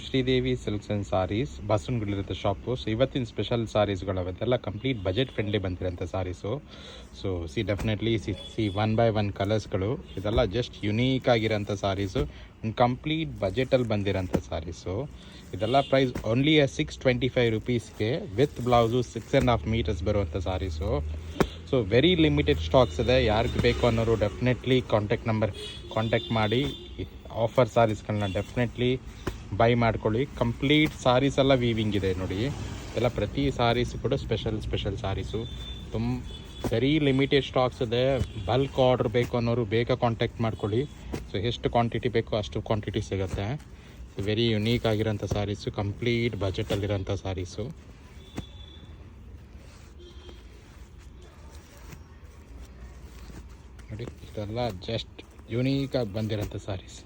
Sridevi silks and saris ಬಸವನಗುಡಿಲಿರುತ್ತೆ shop. So ಇವತ್ತಿನ special ಸಾರೀಸ್ಗಳು ಅವೆಲ್ಲ ಕಂಪ್ಲೀಟ್ ಬಜೆಟ್ ಫ್ರೆಂಡ್ಲಿ ಬಂದಿರೋಂಥ saris. So definitely see 1 by 1 ಕಲರ್ಸ್ಗಳು ಇದೆಲ್ಲ ಜಸ್ಟ್ ಯುನೀಕ್ ಆಗಿರೋಂಥ ಸಾರೀಸು, ಒಂದು ಕಂಪ್ಲೀಟ್ ಬಜೆಟಲ್ಲಿ ಬಂದಿರೋಂಥ ಸಾರೀಸು. ಇದೆಲ್ಲ ಪ್ರೈಸ್ ಓನ್ಲಿ 625 ರುಪೀಸ್ಗೆ ವಿತ್ ಬ್ಲೌಸು 6.5 ಮೀಟರ್ಸ್ ಬರುವಂಥ saris. So very limited stocks ಇದೆ. ಯಾರಿಗೆ ಬೇಕು ಅನ್ನೋರು ಡೆಫಿನೆಟ್ಲಿ ಕಾಂಟ್ಯಾಕ್ಟ್ ಮಾಡಿ ಆಫರ್ ಸಾರೀಸ್ಗಳನ್ನ ಡೆಫಿನೆಟ್ಲಿ ಬೈ ಮಾಡ್ಕೊಳ್ಳಿ. ಕಂಪ್ಲೀಟ್ ಸಾರೀಸ್ ಎಲ್ಲ ವೀವಿಂಗ್ ಇದೆ ನೋಡಿ. ಇದೆಲ್ಲ ಪ್ರತಿ ಸಾರೀಸು ಕೂಡ special saris. Very limited stocks ಇದೆ. ಬಲ್ಕ್ ಆರ್ಡ್ರ್ ಬೇಕು ಅನ್ನೋರು ಬೇಗ ಕಾಂಟ್ಯಾಕ್ಟ್ ಮಾಡ್ಕೊಳ್ಳಿ. ಸೊ ಎಷ್ಟು ಕ್ವಾಂಟಿಟಿ ಬೇಕೋ ಅಷ್ಟು ಕ್ವಾಂಟಿಟಿ ಸಿಗುತ್ತೆ. ವೆರಿ ಯುನೀಕ್ ಆಗಿರೋಂಥ ಸಾರೀಸು, ಕಂಪ್ಲೀಟ್ ಬಜೆಟಲ್ಲಿರೋಂಥ ಸಾರೀಸು ನೋಡಿ. ಇದೆಲ್ಲ ಜಸ್ಟ್ ಯುನೀಕಾಗಿ ಬಂದಿರೋಂಥ ಸಾರೀಸ್.